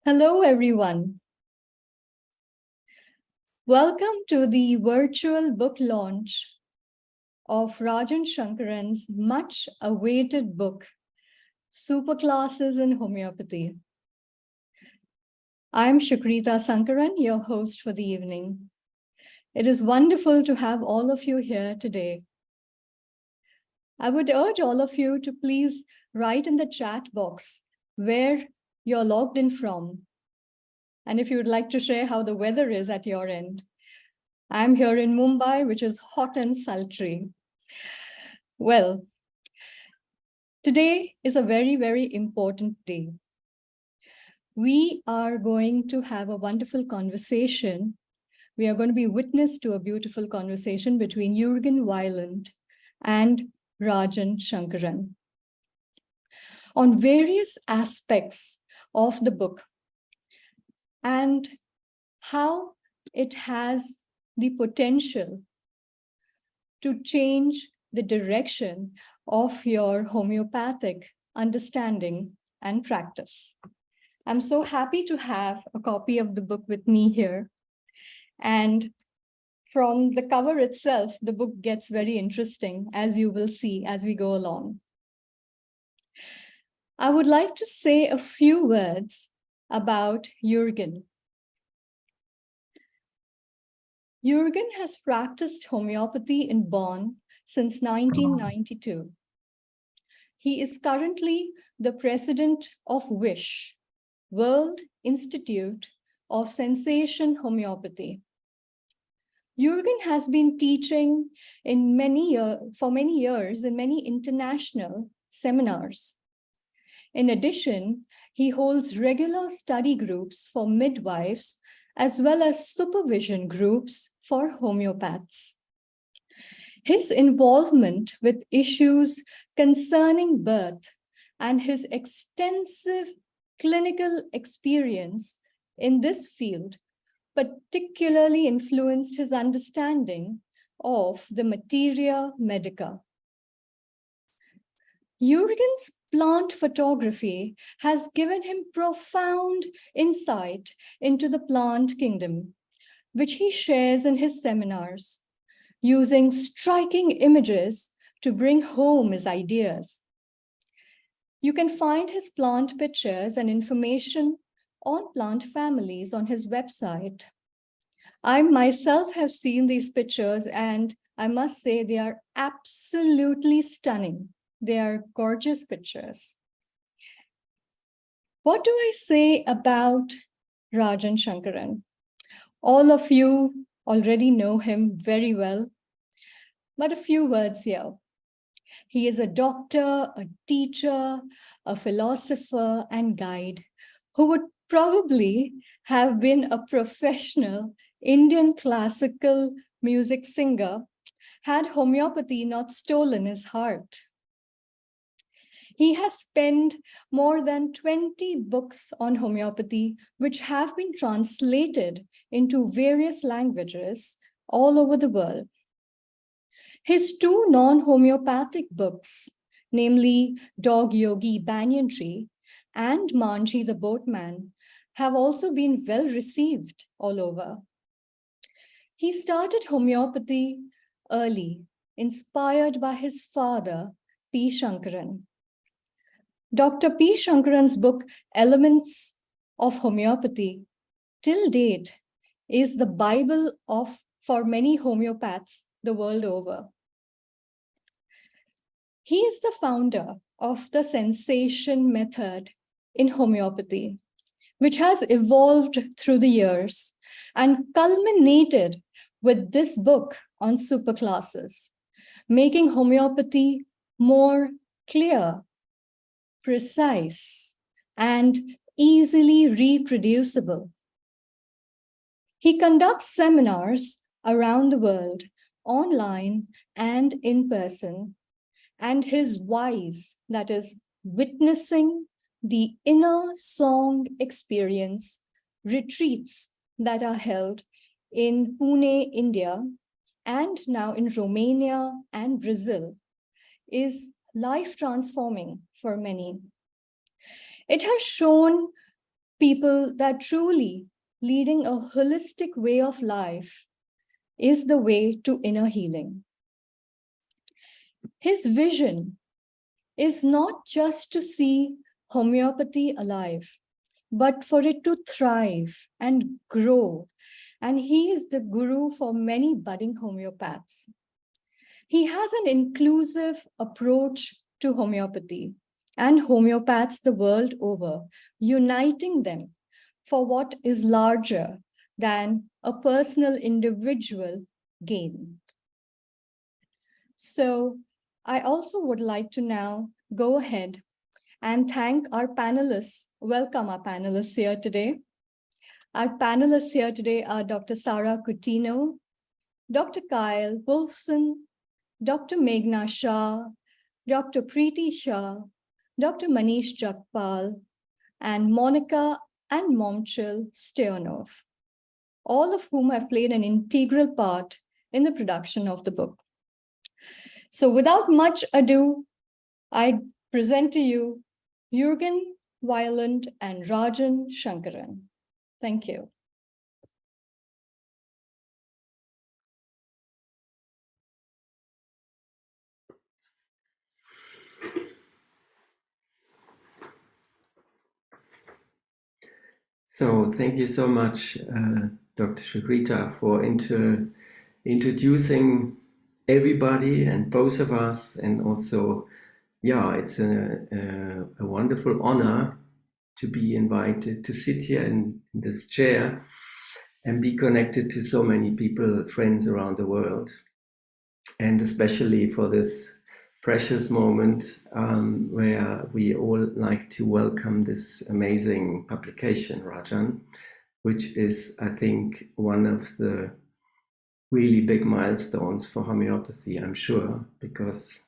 Hello, everyone. Welcome to the virtual book launch of Rajan Sankaran's much-awaited book, Superclasses in Homeopathy. I'm Shukrita Sankaran, your host for the evening. It is wonderful to have all of you here today. I would urge all of you to please write in the chat box where you're logged in from. And if you would like to share how the weather is at your end. I'm here in Mumbai, which is hot and sultry. Well, today is a very, very important day. We are going to have a wonderful conversation. We are going to be witness to a beautiful conversation between Juergen Weiland and Rajan Sankaran on various aspects of the book and how it has the potential to change the direction of your homeopathic understanding and practice. I'm so happy to have a copy of the book with me here. And from the cover itself, the book gets very interesting, as you will see as we go along. I would like to say a few words about Juergen. Juergen has practiced homeopathy in Bonn since 1992. He is currently the president of WISH, World Institute of Sensation Homeopathy. Juergen has been teaching for many years in many international seminars. In addition, he holds regular study groups for midwives as well as supervision groups for homeopaths. His involvement with issues concerning birth and his extensive clinical experience in this field particularly influenced his understanding of the materia medica. Juergen's plant photography has given him profound insight into the plant kingdom, which he shares in his seminars, using striking images to bring home his ideas. You can find his plant pictures and information on plant families on his website. I myself have seen these pictures and I must say they are absolutely stunning. They are gorgeous pictures. What do I say about Rajan Sankaran? All of you already know him very well, but a few words here. He is a doctor, a teacher, a philosopher, and guide who would probably have been a professional Indian classical music singer had homeopathy not stolen his heart. He has penned more than 20 books on homeopathy, which have been translated into various languages all over the world. His two non-homeopathic books, namely Dog Yogi Banyan Tree and Manji the Boatman, have also been well received all over. He started homeopathy early, inspired by his father, P. Sankaran. Dr. P. Sankaran's book, Elements of Homeopathy, till date, is the Bible for many homeopaths the world over. He is the founder of the sensation method in homeopathy, which has evolved through the years and culminated with this book on superclasses, making homeopathy more clear, precise, and easily reproducible. He conducts seminars around the world, online and in person, and his wise, that is, witnessing the inner song experience retreats that are held in Pune, India, and now in Romania and Brazil, is life transforming for many. It has shown people that truly leading a holistic way of life is the way to inner healing. His vision is not just to see homeopathy alive, but for it to thrive and grow. And he is the guru for many budding homeopaths. He has an inclusive approach to homeopathy and homeopaths the world over, uniting them for what is larger than a personal individual gain. So I also would like to now go ahead and thank our panelists, welcome our panelists here today. Our panelists here today are Dr. Sarah Coutinho, Dr. Kyle Wulfsohn, Dr. Meghna Shah, Dr. Preety Shah, Dr. Manish Jagpal, and Monica and Momchil Stoyanov, all of whom have played an integral part in the production of the book. So without much ado, I present to you Juergen Weiland and Rajan Sankaran. Thank you. So thank you so much, Dr. Shagrita, for introducing everybody and both of us. And also, yeah, it's a wonderful honor to be invited to sit here in this chair and be connected to so many people, friends around the world. And especially for this precious moment where we all like to welcome this amazing publication, Rajan, which is, I think, one of the really big milestones for homeopathy, I'm sure, because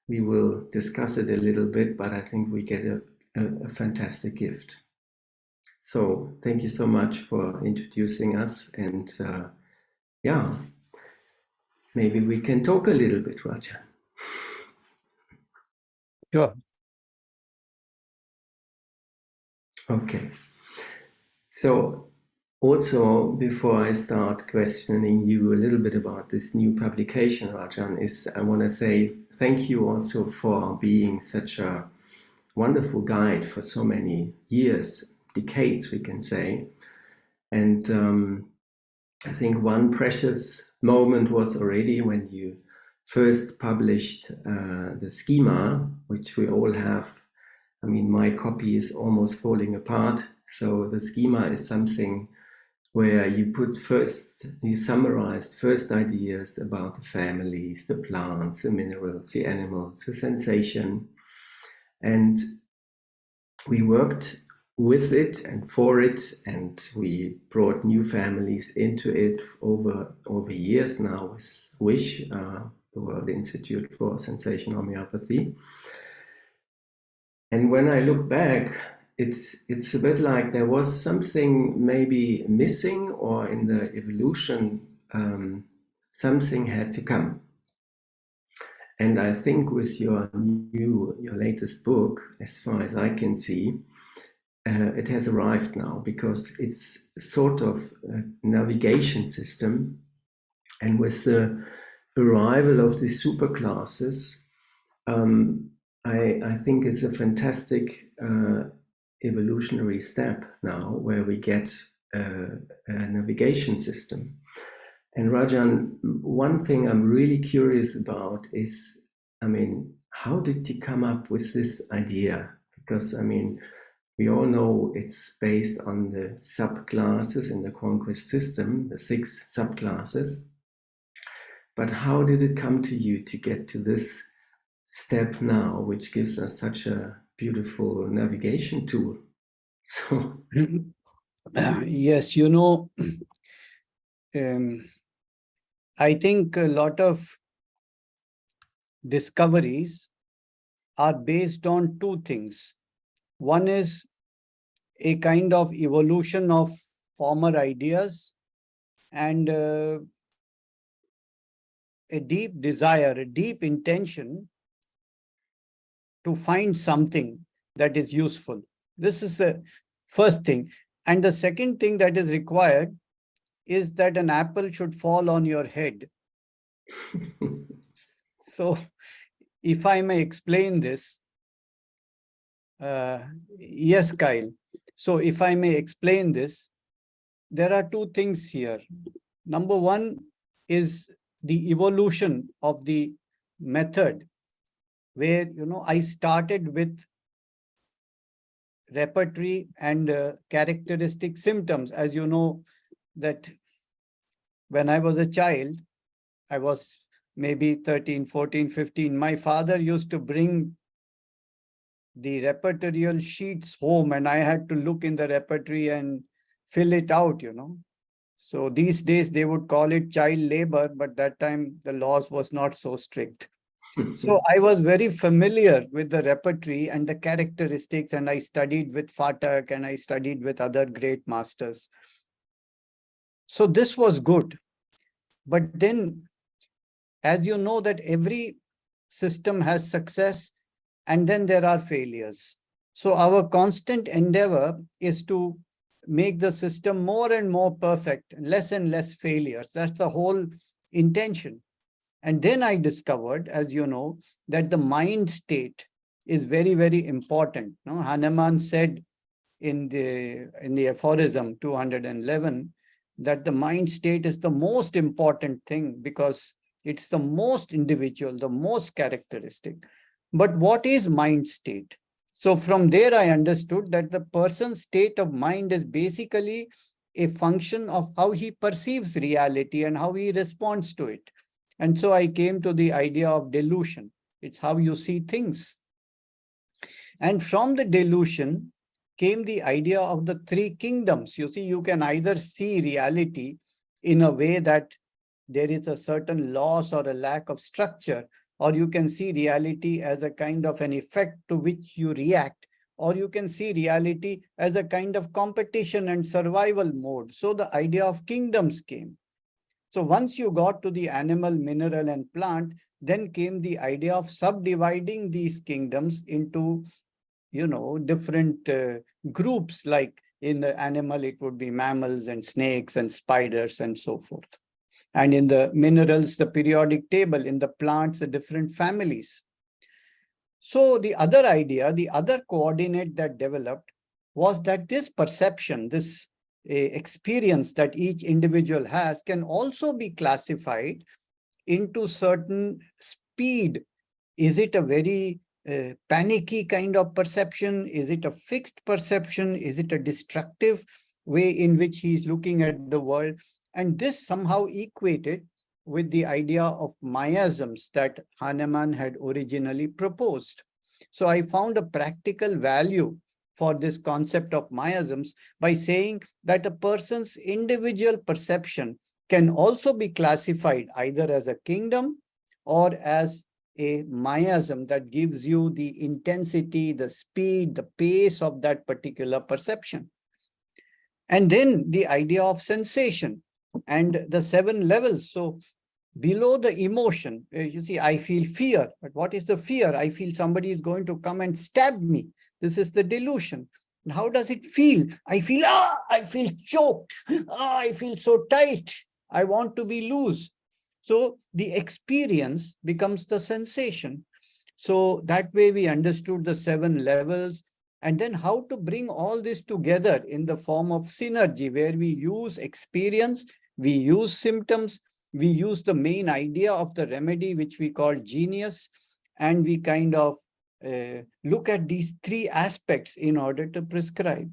we will discuss it a little bit, but I think we get a fantastic gift. So thank you so much for introducing us. And yeah, maybe we can talk a little bit, Rajan. Sure. Okay. So also, before I start questioning you a little bit about this new publication, Rajan, I want to say thank you also for being such a wonderful guide for so many years, decades, we can say. And I think one precious moment was already when you first published the schema, which we all have. I mean, my copy is almost falling apart. So the schema is something where you summarized first ideas about the families, the plants, the minerals, the animals, the sensation. And we worked with it and for it, and we brought new families into it over years now with WISH, the World Institute for Sensation Homeopathy. And when I look back, it's a bit like there was something maybe missing, or in the evolution, something had to come. And I think with your latest book, as far as I can see, it has arrived now, because it's sort of a navigation system. And with the arrival of the superclasses, I think it's a fantastic evolutionary step now, where we get a navigation system. And Rajan, one thing I'm really curious about is, I mean, how did you come up with this idea? Because, I mean, we all know it's based on the subclasses in the Conquest system, the 6 subclasses. But how did it come to you to get to this step now, which gives us such a beautiful navigation tool? So yes, you know, I think a lot of discoveries are based on 2 things. One is a kind of evolution of former ideas, and a deep desire, a deep intention to find something that is useful. This is First thing. And the second thing that is required is that an apple should fall on your head. So if I may explain this, yes, Kyle. So if I may explain this, there are two things here. Number one is the evolution of the method, where, I started with repertory and characteristic symptoms. As you know, that when I was a child, I was maybe 13, 14, 15. My father used to bring the repertorial sheets home, and I had to look in the repertory and fill it out, So these days they would call it child labor, but that time the laws was not so strict. So I was very familiar with the repertory and the characteristics, and I studied with Phatak and I studied with other great masters. So this was good. But then, as you know, that every system has success and then there are failures. So our constant endeavor is to make the system more and more perfect, less and less failures. That's the whole intention. And then I discovered, as you know, that the mind state is very, very important. Hahnemann said in the aphorism 211 that the mind state is the most important thing because it's the most individual, the most characteristic. But what is mind state? So from there, I understood that the person's state of mind is basically a function of how he perceives reality and how he responds to it. And so I came to the idea of delusion. It's how you see things. And from the delusion came the idea of the three kingdoms. You see, you can either see reality in a way that there is a certain loss or a lack of structure, or you can see reality as a kind of an effect to which you react, or you can see reality as a kind of competition and survival mode. So the idea of kingdoms came. So once you got to the animal, mineral, and plant, then came the idea of subdividing these kingdoms into, different groups. Like in the animal, it would be mammals and snakes and spiders and so forth. And in the minerals, the periodic table. In the plants, the different families. So the other idea, the other coordinate that developed was that this perception, this experience that each individual has can also be classified into certain speed. Is it a very panicky kind of perception? Is it a fixed perception? Is it a destructive way in which he is looking at the world? And this somehow equated with the idea of miasms that Hahnemann had originally proposed. So I found a practical value for this concept of miasms by saying that a person's individual perception can also be classified either as a kingdom or as a miasm that gives you the intensity, the speed, the pace of that particular perception. And then the idea of sensation and the 7 levels. So below the emotion, you see, I feel fear. But what is the fear? I feel somebody is going to come and stab me. This is the delusion. And how does it feel? I feel, I feel choked. I feel so tight. I want to be loose. So the experience becomes the sensation. So that way we understood the 7 levels. And then how to bring all this together in the form of synergy, where we use experience, we use symptoms, we use the main idea of the remedy, which we call genius, and we kind of look at these 3 aspects in order to prescribe.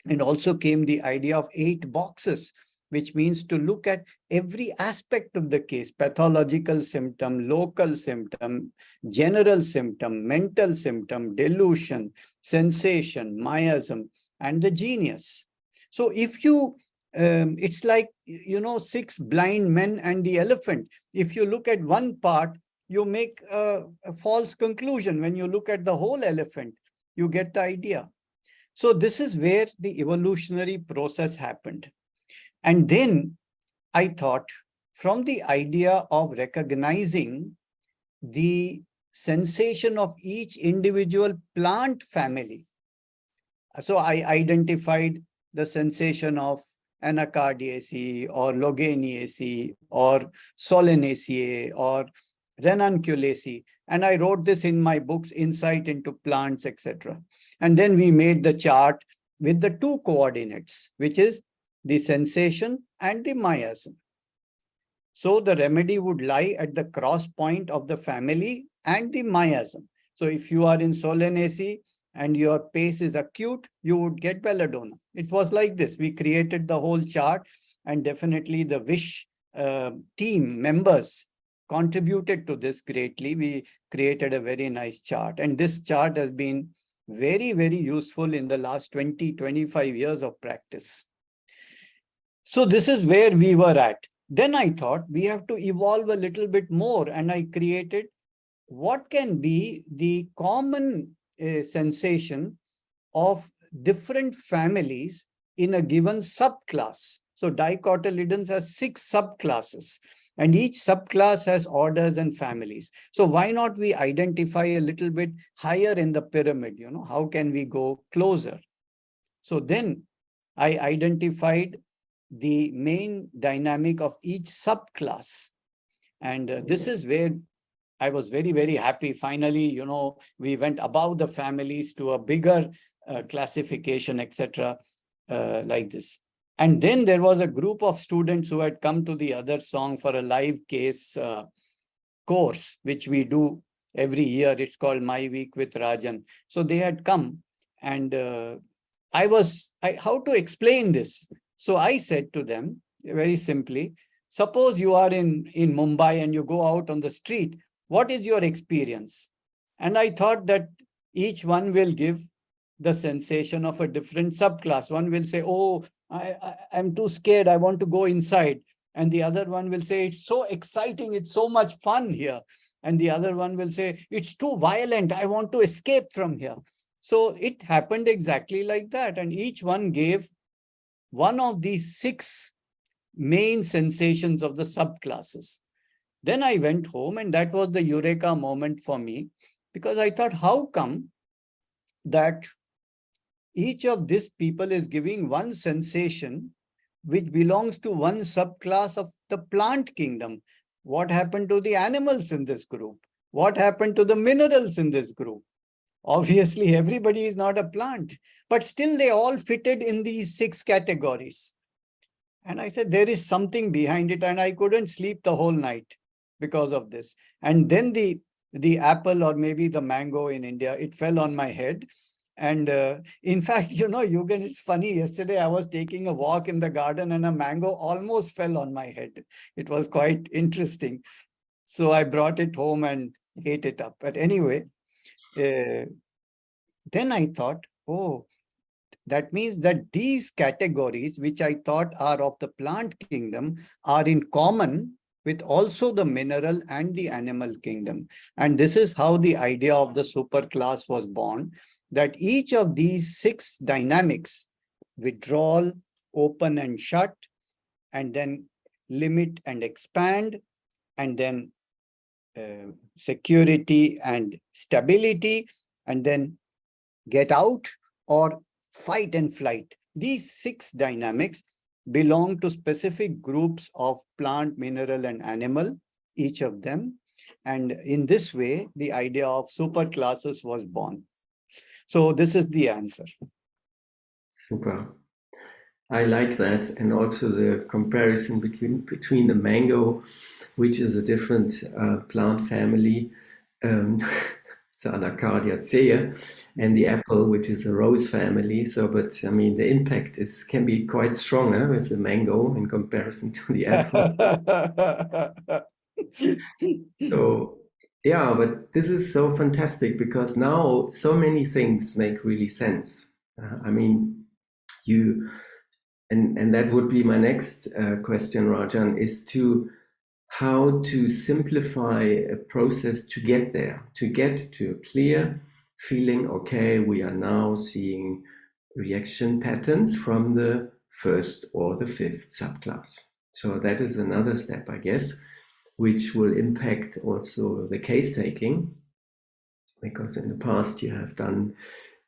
And also came the idea of 8 boxes, which means to look at every aspect of the case: pathological symptom, local symptom, general symptom, mental symptom, delusion, sensation, miasm, and the genius. So if you, it's like, 6 blind men and the elephant. If you look at one part, you make a false conclusion. When you look at the whole elephant, you get the idea. So this is where the evolutionary process happened. And then I thought, from the idea of recognizing the sensation of each individual plant family, So I identified the sensation of anacardiaceae or loganiaceae or solanaceae or ranunculaceae. And I wrote this in my books, Insight into Plants, etc. And then we made the chart with the two coordinates, which is the sensation and the miasm. So the remedy would lie at the cross point of the family and the miasm. So if you are in Solanaceae and your pace is acute, you would get belladonna. It was like this. We created the whole chart, and definitely the WISH team members contributed to this greatly. We created a very nice chart, and this chart has been very, very useful in the last 20-25 years of practice. So this is where we were at. Then I thought we have to evolve a little bit more, and I created what can be the common sensation of different families in a given subclass. So dicotyledons has 6 subclasses, and each subclass has orders and families. So why not we identify a little bit higher in the pyramid? You know, how can we go closer? So then I identified the main dynamic of each subclass. And this is where I was very, very happy. Finally, you know, we went above the families to a bigger classification, etc., like this. And then there was a group of students who had come to the other song for a live case course, which we do every year. It's called My Week with Rajan. So they had come, and how to explain this? So I said to them very simply, suppose you are in Mumbai and you go out on the street, what is your experience? And I thought that each one will give the sensation of a different subclass. One will say, oh, I'm too scared, I want to go inside. And the other one will say, it's so exciting, it's so much fun here. And the other one will say, it's too violent, I want to escape from here. So it happened exactly like that. And each one gave one of these 6 main sensations of the subclasses. Then I went home, and that was the eureka moment for me, because I thought, how come that each of these people is giving one sensation which belongs to one subclass of the plant kingdom? What happened to the animals in this group? What happened to the minerals in this group? Obviously, everybody is not a plant, but still they all fitted in these 6 categories. And I said, there is something behind it, and I couldn't sleep the whole night because of this. And then the apple, or maybe the mango in India, it fell on my head. And in fact, you know, Juergen, it's funny. Yesterday, I was taking a walk in the garden and a mango almost fell on my head. It was quite interesting. So I brought it home and ate it up. But anyway, then I thought, oh, that means that these categories, which I thought are of the plant kingdom, are in common with also the mineral and the animal kingdom. And this is how the idea of the superclass was born, that each of these 6 dynamics, withdrawal, open and shut, and then limit and expand, and then security and stability, and then get out or fight and flight. These 6 dynamics belong to specific groups of plant, mineral, and animal, each of them. And in this way, the idea of superclasses was born. So this is the answer. Super. I like that. And also the comparison between the mango, which is a different plant family, Anacardiaceae, and the apple, which is a rose family. So, but I mean, the impact can be quite stronger with the mango in comparison to the apple. So, yeah, but this is so fantastic, because now so many things make really sense. I mean, and that would be my next question, Rajan, is how to simplify a process to get there, to get to a clear feeling, okay, we are now seeing reaction patterns from the 1st or the 5th subclass. So that is another step, I guess, which will impact also the case taking, because in the past you have done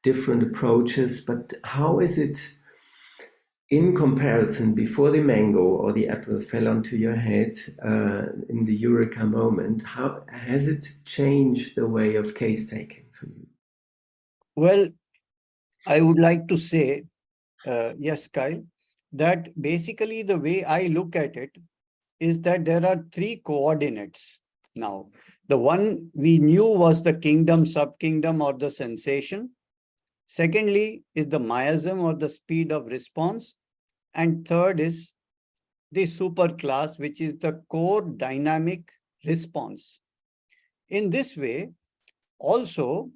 different approaches, but how is it in comparison before the mango or the apple fell onto your head in the eureka moment? How has it changed the way of case taking for you? Well, I would like to say, yes, Kyle, that basically the way I look at it is that there are three coordinates now. The one we knew was the kingdom, subkingdom, or the sensation. Secondly is the miasm or the speed of response. And third is the superclass, which is the core dynamic response. In this way, also,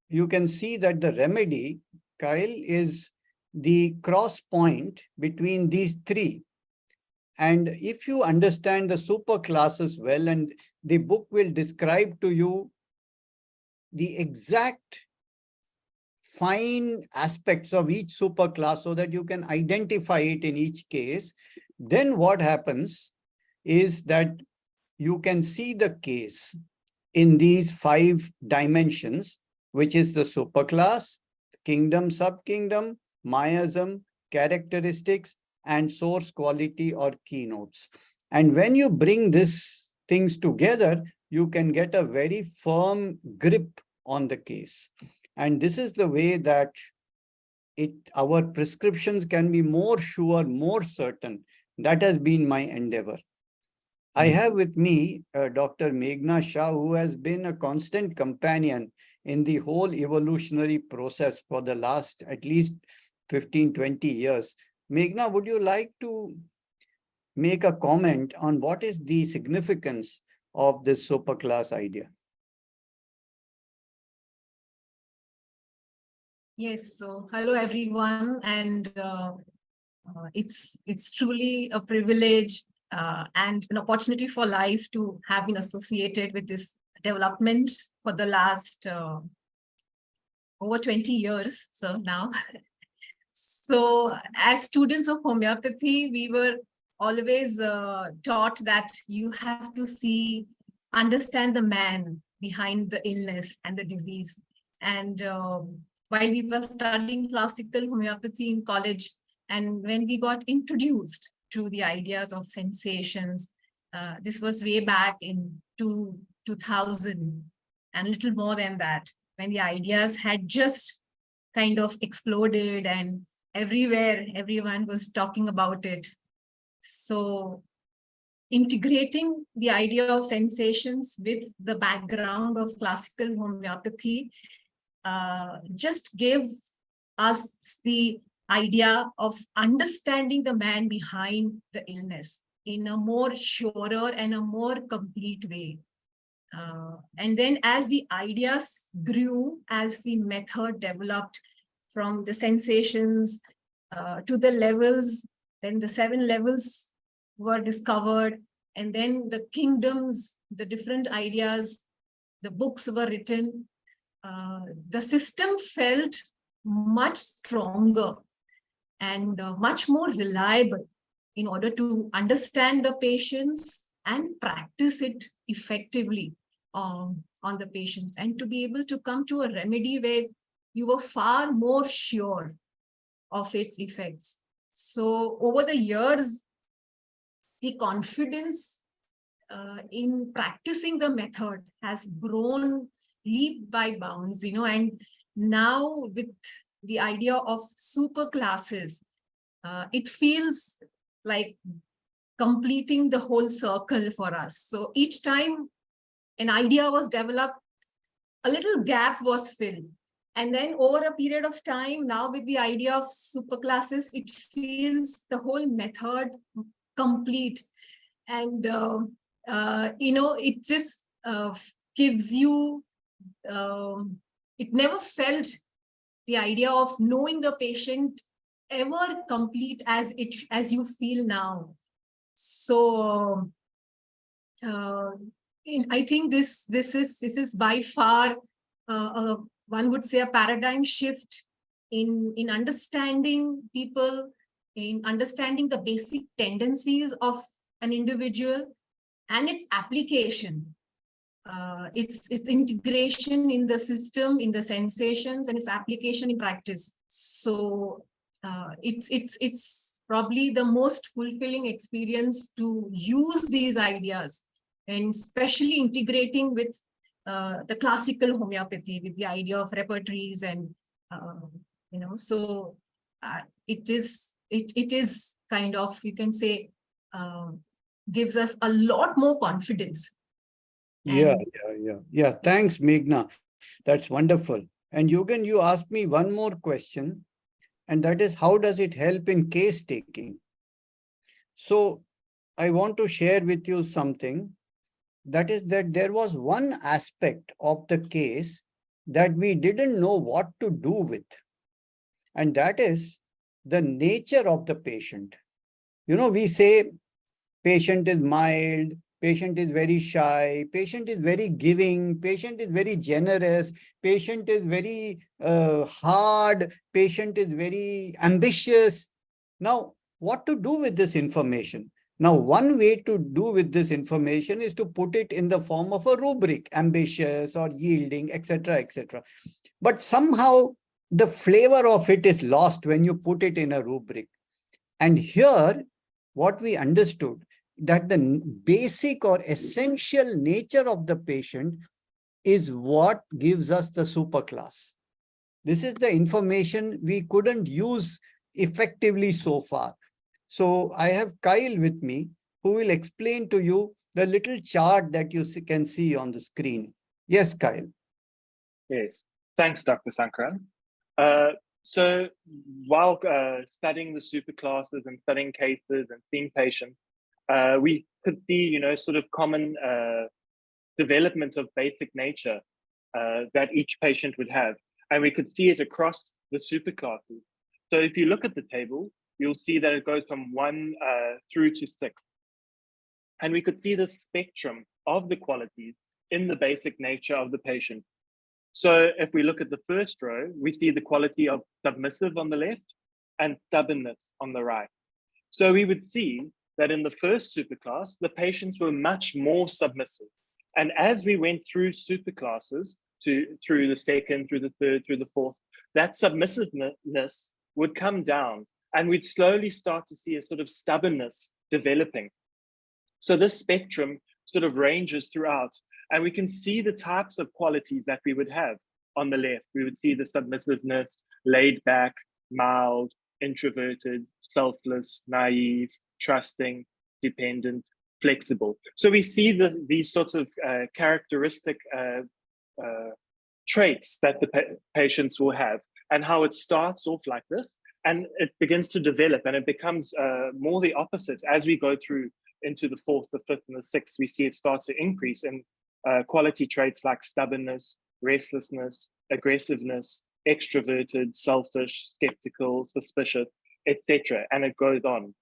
you can see that the remedy, Kyle, is the cross point between these three. And if you understand the superclasses well, and the book will describe to you the exact fine aspects of each superclass so that you can identify it in each case, then what happens is that you can see the case in these 5 dimensions, which is the superclass, kingdom, subkingdom, miasm, characteristics, and source quality or keynotes. And when you bring these things together, you can get a very firm grip on the case. And this is the way that our prescriptions can be more sure, more certain. That has been my endeavor. I have with me Dr. Meghna Shah, who has been a constant companion in the whole evolutionary process for the last at least 15, 20 years. Meghna, would you like to make a comment on what is the significance of this superclass idea? Yes, so hello everyone, and it's truly a privilege and an opportunity for life to have been associated with this development for the last over 20 years, so now. So as students of homeopathy, we were always taught that you have to understand the man behind the illness and the disease. And while we were studying classical homeopathy in college, and when we got introduced to the ideas of sensations, this was way back in 2000 and a little more than that, when the ideas had just kind of exploded and everywhere, everyone was talking about it. So integrating the idea of sensations with the background of classical homeopathy just gave us the idea of understanding the man behind the illness in a more surer and a more complete way. And then as the ideas grew, as the method developed from the sensations to the levels, then the 7 levels were discovered, and then the kingdoms, the different ideas, the books were written. The system felt much stronger and much more reliable in order to understand the patients and practice it effectively on the patients, and to be able to come to a remedy where you were far more sure of its effects. So over the years, the confidence in practicing the method has grown leap by bounds, and now with the idea of superclasses, it feels like completing the whole circle for us. So each time an idea was developed, a little gap was filled. And then over a period of time, now with the idea of superclasses, it feels the whole method complete. And, it just gives you, it never felt the idea of knowing the patient ever complete as you feel now. So I think this is by far one would say a paradigm shift in understanding people, in understanding the basic tendencies of an individual and its application its integration in the system, in the sensations, and its application in practice. So it's probably the most fulfilling experience to use these ideas, and especially integrating with the classical homeopathy, with the idea of repertories, and so it is kind of, you can say, gives us a lot more confidence. Yeah. Thanks, Meghna. That's wonderful. And Juergen, you asked me one more question, and that is, how does it help in case taking? So I want to share with you something, that is that there was one aspect of the case that we didn't know what to do with, and that is the nature of the patient. We say patient is mild, patient is very shy, patient is very giving, patient is very generous, patient is very hard, patient is very ambitious. Now, what to do with this information? Now, one way to do with this information is to put it in the form of a rubric, ambitious or yielding, etc., etc. But somehow the flavor of it is lost when you put it in a rubric. And here, what we understood, that the basic or essential nature of the patient is what gives us the superclass. This is the information we couldn't use effectively so far. So I have Kyle with me, who will explain to you the little chart that you can see on the screen. Yes, Kyle. Yes, thanks, Dr. Sankaran. So while studying the superclasses and studying cases and seeing patients, we could see, sort of common development of basic nature that each patient would have. And we could see it across the superclasses. So if you look at the table, you'll see that it goes from 1 through to 6. And we could see the spectrum of the qualities in the basic nature of the patient. So if we look at the first row, we see the quality of submissive on the left and stubbornness on the right. So we would see that in the first superclass, the patients were much more submissive. And as we went through superclasses, through the second, through the third, through the fourth, that submissiveness would come down, and we'd slowly start to see a sort of stubbornness developing. So this spectrum sort of ranges throughout, and we can see the types of qualities that we would have. On the left, we would see the submissiveness, laid back, mild, introverted, selfless, naive, trusting, dependent, flexible. So we see these sorts of characteristic traits that the patients will have, and how it starts off like this, and it begins to develop, and it becomes more the opposite as we go through into the fourth, the fifth, and the sixth. We see it start to increase in quality traits like stubbornness, restlessness, aggressiveness, extroverted, selfish, skeptical, suspicious, etc. And it goes on.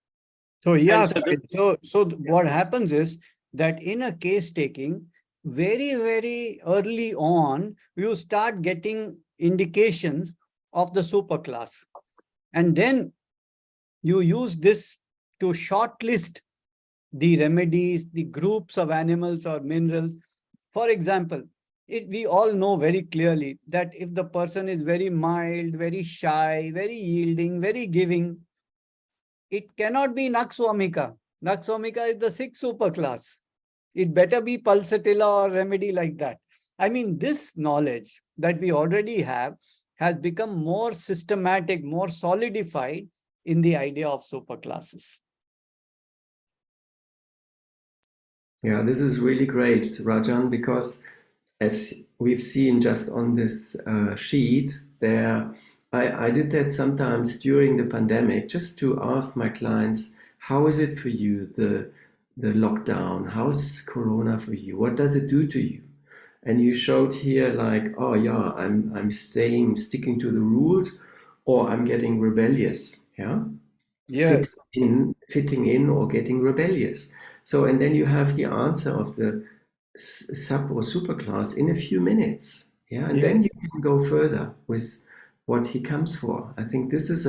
So yeah, so what happens is that in a case taking, very, very early on, you start getting indications of the superclass. And then you use this to shortlist the remedies, the groups of animals or minerals. For example, we all know very clearly that if the person is very mild, very shy, very yielding, very giving, it cannot be Naxwamika. Naxwamika is the 6th superclass. It better be Pulsatilla or remedy like that. I mean, this knowledge that we already have has become more systematic, more solidified in the idea of superclasses. Yeah, this is really great, Rajan, because as we've seen just on this sheet there, I did that sometimes during the pandemic, just to ask my clients, how is it for you, the lockdown? How's Corona for you? What does it do to you? And you showed here like, oh yeah, I'm sticking to the rules, or I'm getting rebellious. Yeah. Yes. Fitting in or getting rebellious. So, and then you have the answer of the sub or superclass in a few minutes. Yeah. And then you can go further with what he comes for. I think this is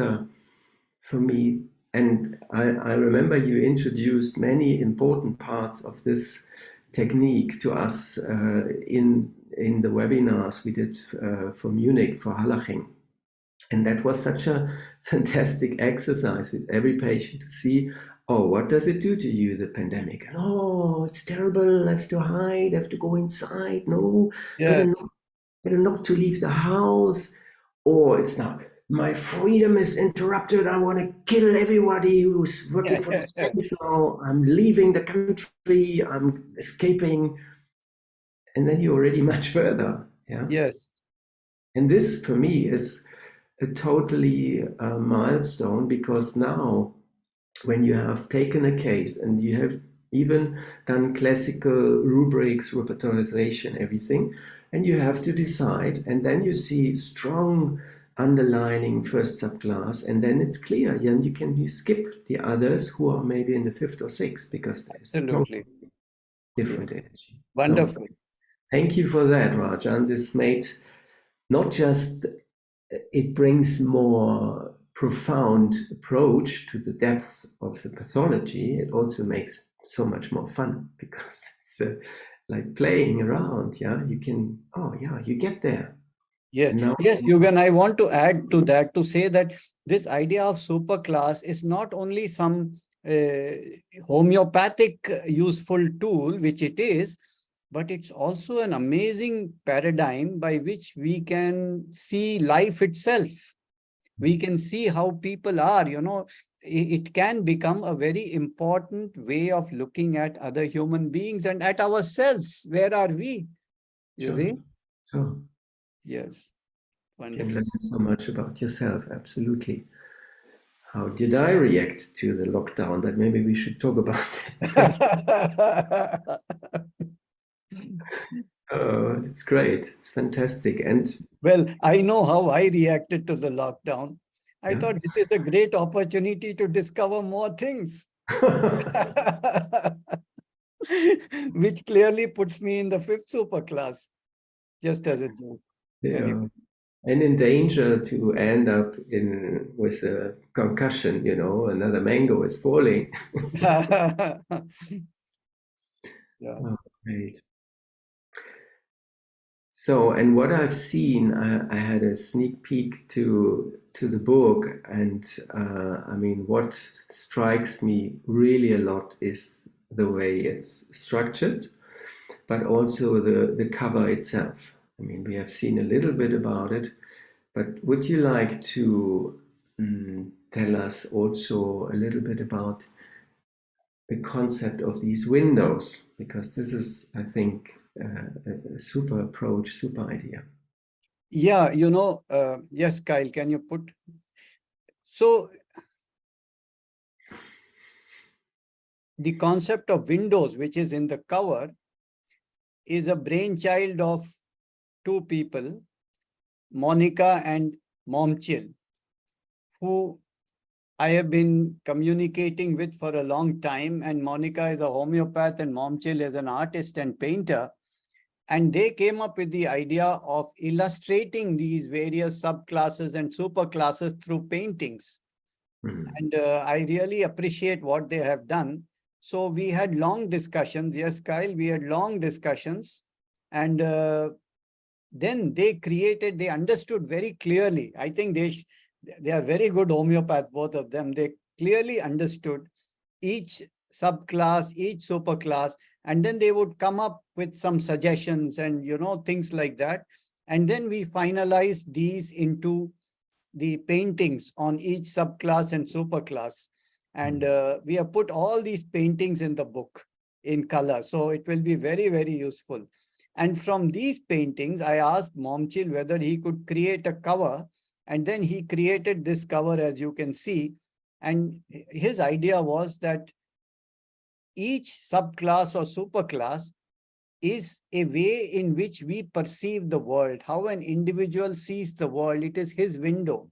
for me, and I remember you introduced many important parts of this technique to us in the webinars we did for Munich, for Hallaching. And that was such a fantastic exercise with every patient to see, oh, what does it do to you, the pandemic? And, oh, it's terrible, I have to hide, I have to go inside, no, Yes. better not to leave the house. Or it's not, my freedom is interrupted, I want to kill everybody who's working for the state now, I'm leaving the country, I'm escaping. And then you're already much further. Yeah. Yes. And this for me is a totally milestone, because now when you have taken a case and you have even done classical rubrics, repertorization, everything, and you have to decide, and then you see strong underlining first subclass, and then it's clear, and you skip the others who are maybe in the fifth or sixth, because there's totally different energy. Wonderful. So, thank you for that, Rajan. This made not just, it brings more profound approach to the depths of the pathology, it also makes so much more fun, because it's like playing around. Yeah, you can, oh yeah, you get there. Yes, yes, Juergen, I want to add to that to say that this idea of superclass is not only some homeopathic useful tool, which it is, but it's also an amazing paradigm by which we can see life itself. We can see how people are, you know, it can become a very important way of looking at other human beings and at ourselves. Where are we? You see? Sure. Yes. Wonderful. You can learn so much about yourself, absolutely. How did I react to the lockdown? But maybe we should talk about that. Oh, it's great. It's fantastic. And well, I know how I reacted to the lockdown. I thought this is a great opportunity to discover more things. Which clearly puts me in the fifth superclass, just as a joke. Yeah. Anyway. And in danger to end up with a concussion, you know, another mango is falling. Yeah. Oh, great. So, and what I've seen, I had a sneak peek to the book, and I mean, what strikes me really a lot is the way it's structured, but also the cover itself. I mean, we have seen a little bit about it, but would you like to tell us also a little bit about the concept of these windows? Because this is, I think, a super approach, super idea. Yeah, you know, yes, Kyle, can you put? So, the concept of windows, which is in the cover, is a brainchild of two people, Monica and Momchil, who I have been communicating with for a long time. And Monica is a homeopath and Momchil is an artist and painter. And they came up with the idea of illustrating these various subclasses and superclasses through paintings. And I really appreciate what they have done. So we had long discussions. Yes, Kyle, we had long discussions. And then they understood very clearly. I think they are very good homeopaths, both of them. They clearly understood each subclass, each superclass, and then they would come up with some suggestions and, you know, things like that. And then we finalized these into the paintings on each subclass and superclass. And we have put all these paintings in the book in color. So it will be very, very useful. And from these paintings, I asked Momchil whether he could create a cover. And then he created this cover, as you can see. And his idea was that each subclass or superclass is a way in which we perceive the world, how an individual sees the world. It is his window.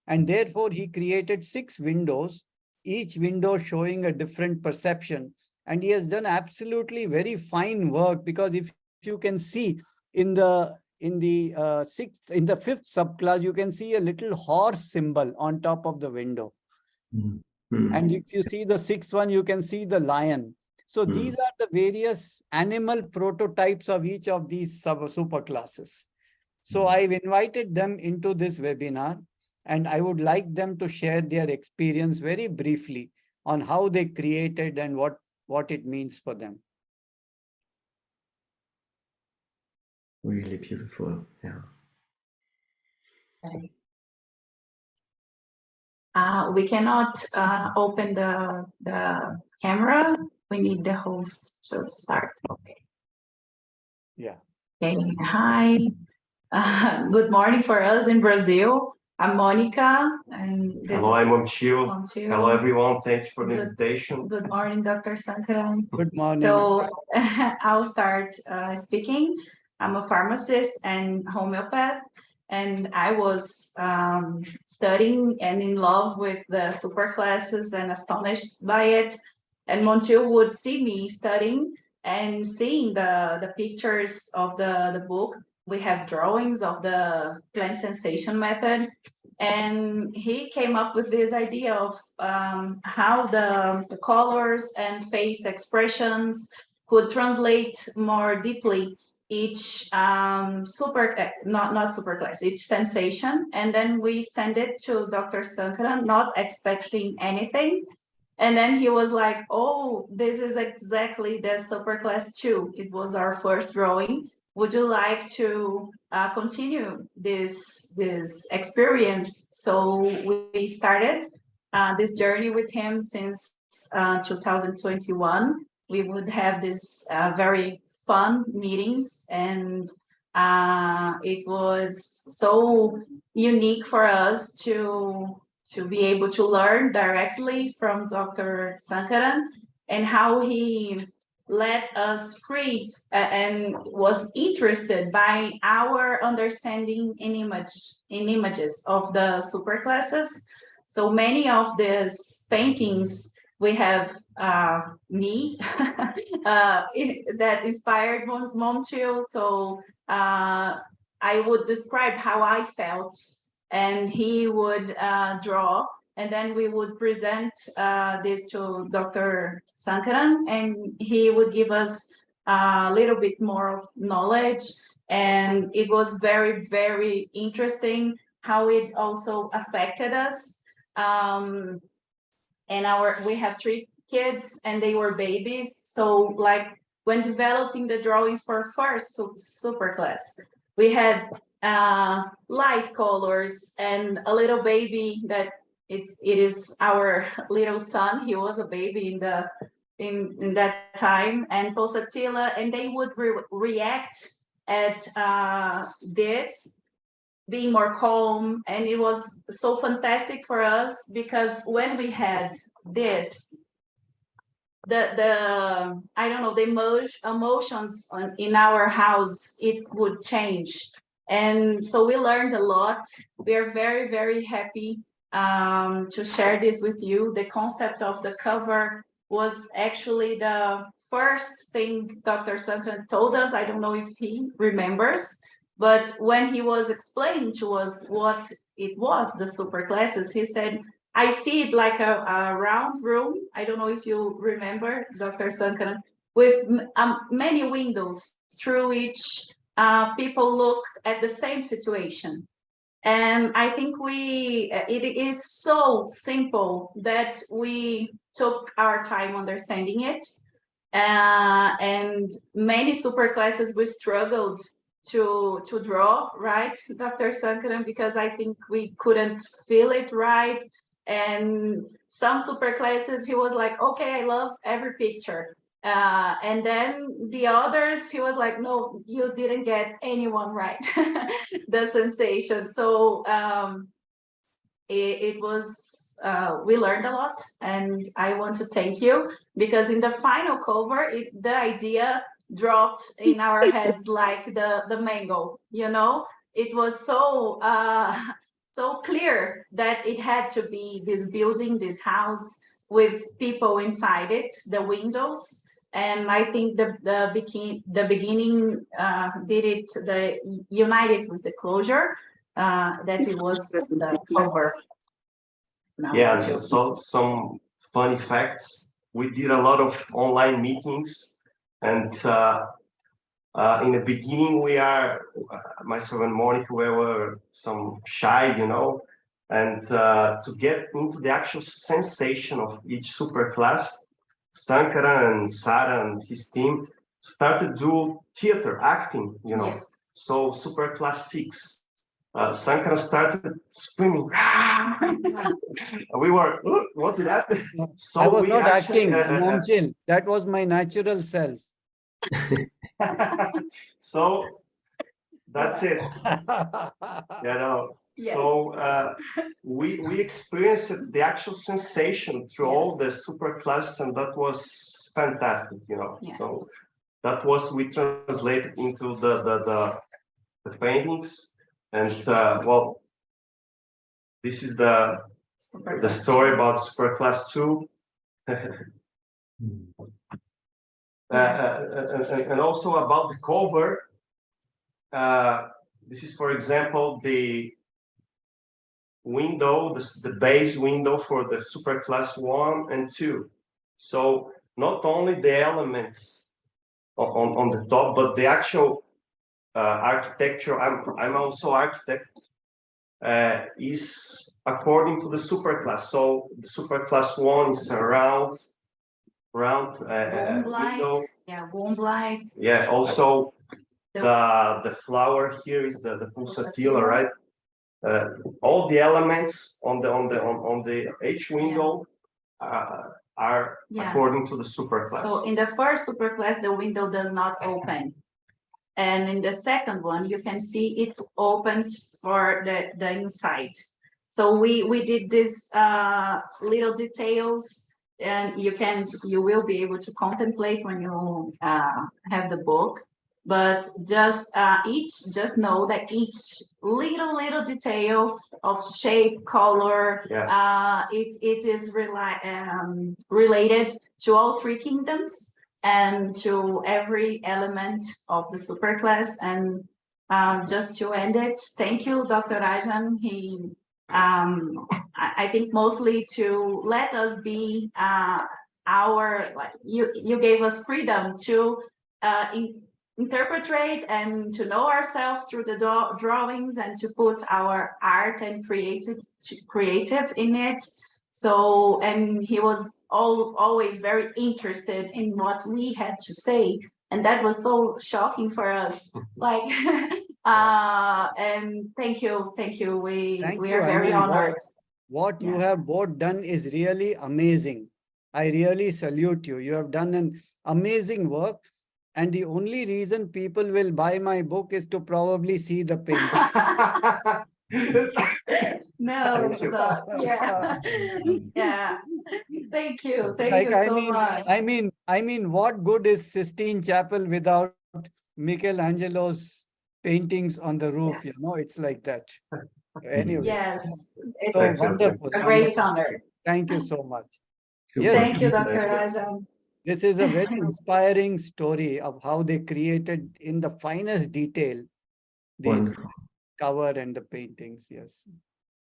And therefore, he created 6 windows, each window showing a different perception. And he has done absolutely very fine work, because if you can see in the fifth subclass, you can see a little horse symbol on top of the window. And if you see the 6th one, you can see the lion. So these are the various animal prototypes of each of these superclasses. So I've invited them into this webinar, and I would like them to share their experience very briefly on how they created and what it means for them. Really beautiful, yeah. Okay. We cannot open the camera. We need the host to start. Okay. Yeah. Okay. Hi. Good morning for us in Brazil. I'm Monica, and this Hello, I'm Momchil. Momchil. Hello, everyone. Thanks for the invitation. Good morning, Dr. Sankaran. Good morning. So I'll start speaking. I'm a pharmacist and homeopath, and I was studying and in love with the superclasses and astonished by it. And Montiel would see me studying and seeing the pictures of the book. We have drawings of the plant sensation method. And he came up with this idea of how the colors and face expressions could translate more deeply each not superclass, each sensation. And then we send it to Dr. Sankaran, not expecting anything. And then he was like, oh, this is exactly the superclass 2. It was our first drawing. Would you like to continue this experience? So we started this journey with him since 2021. We would have this very fun meetings, and it was so unique for us to be able to learn directly from Dr. Sankaran and how he let us free and was interested by our understanding in images of the superclasses. So many of these paintings we have me that inspired Momchil. So I would describe how I felt, and he would draw. And then we would present this to Dr. Sankaran, and he would give us a little bit more of knowledge. And it was very, very interesting how it also affected us. And we have 3 kids, and they were babies. So like when developing the drawings for first superclass, we had light colors and a little baby that it is our little son. He was a baby in that time, and pulsatilla, and they would react at this being more calm. And it was so fantastic for us, because when we had this, the I don't know, the emotions in our house, it would change. And so we learned a lot. We are very, very happy to share this with you. The concept of the cover was actually the first thing Dr. Sankaran told us. I don't know if he remembers, but when he was explaining to us what it was, the superclasses, he said, I see it like a round room. I don't know if you remember, Dr. Sankaran, with many windows through which people look at the same situation. And I think it is so simple that we took our time understanding it. And many superclasses we struggled to draw, right, Dr. Sankaran, because I think we couldn't feel it right. And some superclasses, he was like, okay, I love every picture. And then the others, he was like, no, you didn't get anyone right, the sensation. So it was, we learned a lot, and I want to thank you, because in the final cover, the idea dropped in our heads like the mango, you know. It was so so clear that it had to be this building, this house with people inside it, the windows. And I think the beginning did it, united with the closure, that it was the cover. Yeah, so some funny facts. we did a lot of online meetings, and in the beginning, myself and Monica, we were some shy, you know, and to get into the actual sensation of each superclass, Sankaran and Sarah and his team started do theater, acting, you know. Yes. So Superclass 6, Sankaran started screaming. We were, what's that? So I was we not actually, acting, Momchil. That was my natural self. So that's it. You know. Yes. So we experienced the actual sensation through all the superclasses, and that was fantastic, you know. Yes. So that was we translated into the paintings, and well, this is the story about Superclass 2. And also about the cover. This is, for example, the window, the base window for the Superclass 1 and 2. So not only the elements on the top, but the actual architecture. I'm also architect. Is according to the Superclass. So the Superclass 1 is a round window. Yeah, womb-like. Yeah, also the flower here is the pulsatilla, right? All the elements on the H window are according to the Superclass. So in the first Superclass, the window does not open. And in the second one, you can see it opens for the inside. So we did this little details, and you will be able to contemplate when you have the book. But just know that each little detail of shape, color, it is related to all three kingdoms and to every element of the superclass. And just to end it, thank you, Dr. Rajan. I think mostly to let us be you gave us freedom to interpret and to know ourselves through the drawings and to put our art and creative in it. So, and he was always very interested in what we had to say. And that was so shocking for us. Like, and thank you. We are very honored. What you have both done is really amazing. I really salute you. You have done an amazing work. And the only reason people will buy my book is to probably see the paint. No, yeah. Thank you so much. I mean, what good is Sistine Chapel without Michelangelo's paintings on the roof? You know, it's like that. Anyway. Yes, it's so wonderful. A great honor. Thank you so much. Yes, thank you, Dr. Rajan. This is a very inspiring story of how they created in the finest detail the cover and the paintings. Yes.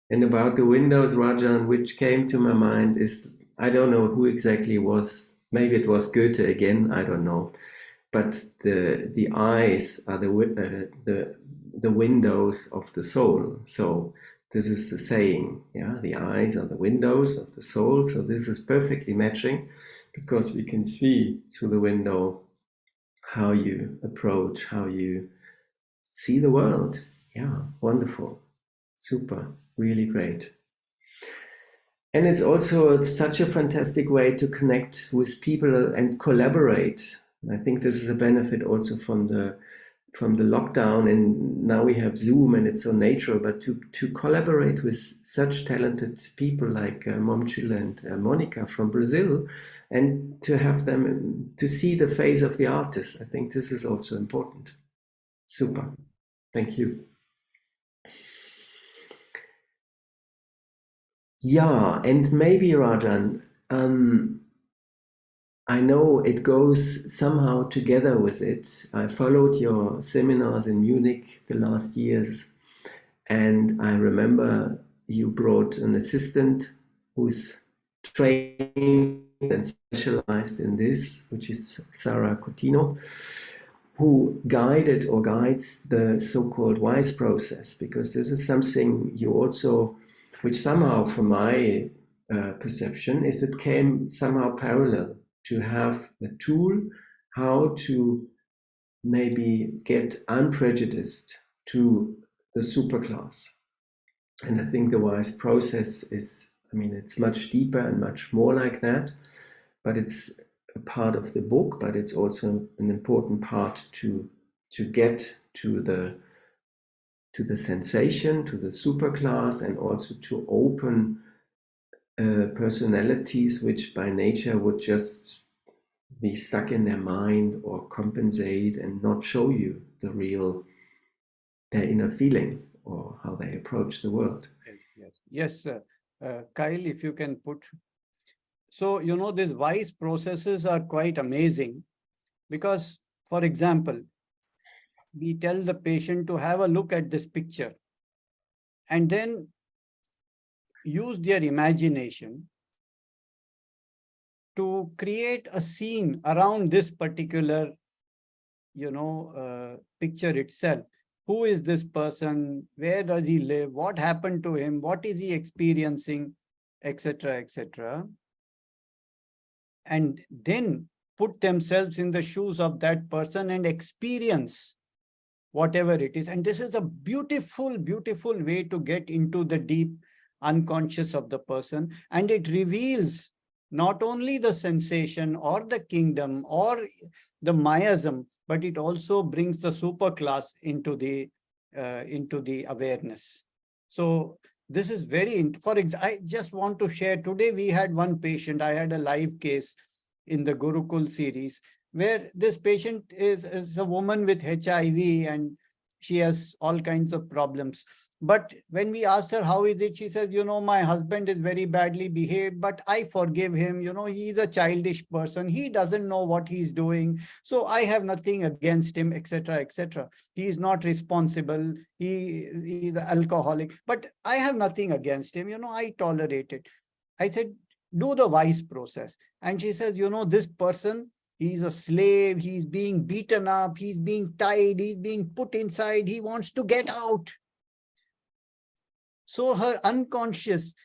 And about the windows, Rajan, which came to my mind is, I don't know who exactly was, maybe it was Goethe again, I don't know. But the eyes are the windows of the soul. So this is the saying, yeah, the eyes are the windows of the soul. So this is perfectly matching, because we can see through the window how you approach, how you see the world. Yeah, wonderful, super, really great. And it's also such a fantastic way to connect with people and collaborate. I think this is a benefit also from the lockdown, and now we have Zoom and it's so natural, but to collaborate with such talented people like Momchil and Monica from Brazil, and to have them to see the face of the artist. I think this is also important. Super. Thank you. Yeah, and maybe Rajan, I know it goes somehow together with it. I followed your seminars in Munich the last years, and I remember you brought an assistant who's training and specialized in this, which is Sarah Coutinho, who guided or guides the so-called WISE process, because this is something you also, which somehow from my perception is it came somehow parallel to have a tool how to maybe get unprejudiced to the superclass. And I think the WISE process is, I mean, it's much deeper and much more like that, but it's a part of the book, but it's also an important part to get to the sensation, to the superclass, and also to open personalities which by nature would just be stuck in their mind or compensate and not show you the real, their inner feeling or how they approach the world. Yes, Kyle, if you can put. So, you know, these WISE processes are quite amazing because, for example, we tell the patient to have a look at this picture and then use their imagination to create a scene around this particular, you know, picture itself. Who is this person? Where does he live? What happened to him? What is he experiencing? Etc., etc. And then put themselves in the shoes of that person and experience whatever it is. And this is a beautiful, beautiful way to get into the deep unconscious of the person. And it reveals not only the sensation or the kingdom or the miasm, but it also brings the superclass into the awareness. So this is very, for example, I just want to share, today we had one patient, I had a live case in the Gurukul series, where this patient is a woman with HIV and she has all kinds of problems. But when we asked her, how is it? She says, you know, my husband is very badly behaved, but I forgive him. You know, he's a childish person. He doesn't know what he's doing. So I have nothing against him, etc., etc. He is not responsible. He's an alcoholic, but I have nothing against him. You know, I tolerate it. I said, do the WISE process. And she says, you know, this person, he's a slave. He's being beaten up. He's being tied. He's being put inside. He wants to get out. So her unconscious,